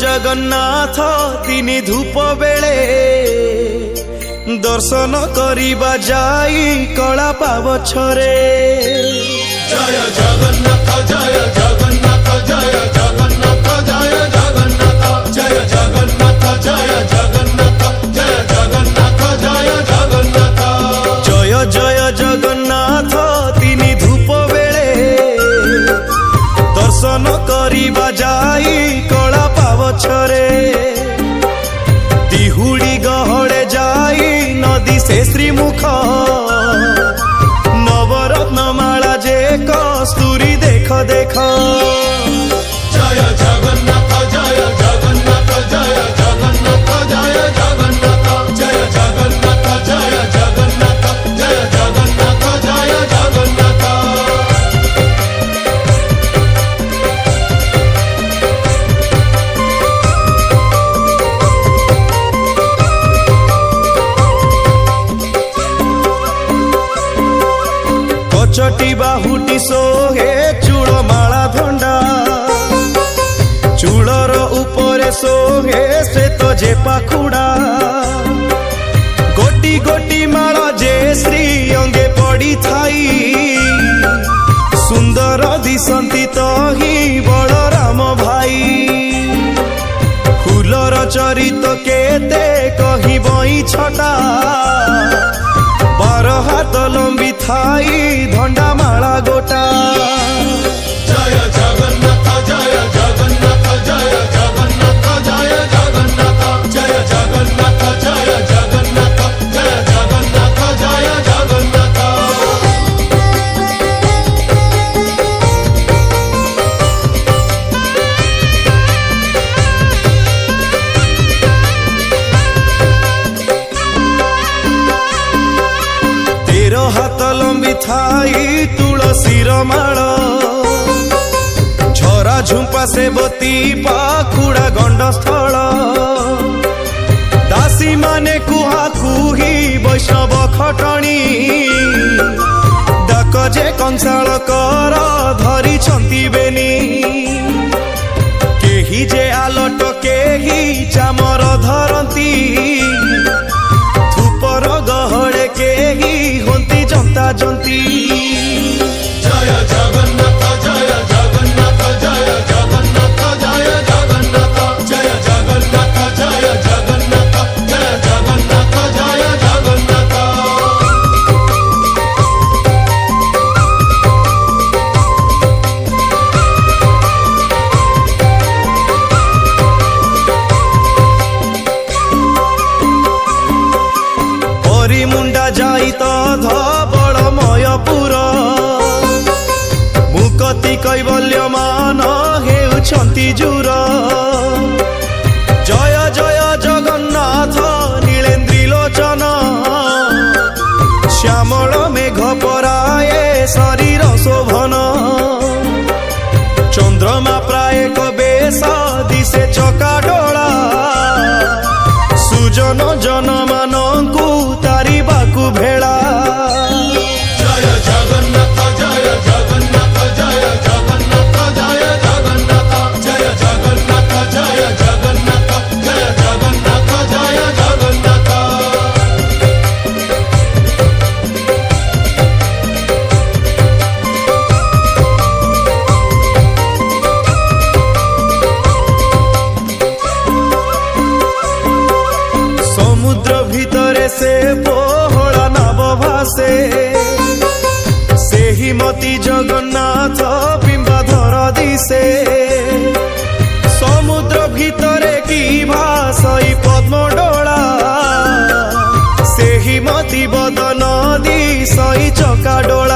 जगन्नाथ तिनि धूप बेले दर्शन करिबा जाई कला पावछरे। जय जगन्नाथ जय जगन्नाथ जय जगन्नाथ जय जगन्नाथ जय जगन्नाथ जय जगन्नाथ जय जगन्नाथ जय जगन्नाथ। जय जय जगन्नाथ तिनि धूप बेले दर्शन करिबा जाई कला पावछरे। दिहुड़ी गहड़े जाई नदी से श्रीमुख नवरत्नमाला जे कस्तूरी देख देख। जय जगन्नाथ जय जगन्नाथ जय जगन्नाथ जय जगन्नाथ जय जगन्नाथ जय जगन्नाथ जय जगन्नाथ जय जगन्नाथ। कचटी बाहुटी सोहे चूड़ माला धंडा चूड़र उपरे सोहे श्वेत जे पाखुड़ा। गोटी गोटी माला जे श्री अंगे पड़ी थाई सुंदर दिसंती तो ही बलराम भाई। फूलर चरित केते कही बई छटा 12 हाथ लंबी थाई धंडा माला गोटा। जय जगन्नाथ जय जगन्नाथ जय जगन्नाथ जय जगन्नाथ जय जगन्नाथ जय जगन्नाथ जय जगन्नाथ जय जगन्नाथ। हाथ लंबी थाई तुलसीर माल झरा झुंपा से बती पाखुड़ा गंडस्थल। दासी माने कुहा कुही वैष्णव खटणी डाक जे कंसाल कर धरी छंती बेनी। केही जे आलट केही चामर धरती धूपर गहड़े केही होंती जंता जंती। जय जगन्नाथ जय जगन्नाथ जय जगन्नाथ जय जगन्नाथ जय जगन्नाथ जय जगन्नाथ जय जगन्नाथ जय जगन्नाथ। परी मुंडा जाई तो धबलमयपुर मुकति कैवल्यमान हेउछंती जुर। जय जय जगन्नाथ नीलेन्द्री लोचन श्यामल मेघ पराए शरीर शोभन। चंद्रमा प्राय बेश दिशे चका डोला सुजन जनमानंकु तारिबाकु भेड़ा। जय जगन्नाथ जय जगन्नाथ जय जगन्नाथ जय जगन्नाथ जय जगन्नाथ जय जगन्नाथ जय जगन्नाथ जय जगन्नाथ। समुद्र भितरे से पोहड़ा नाव भासे सेही मती जगन्नाथ बिंबाधर दिसे। समुद्र भितरे की भासई पद्म डोला सेही मती बदन दिसई चका डोला।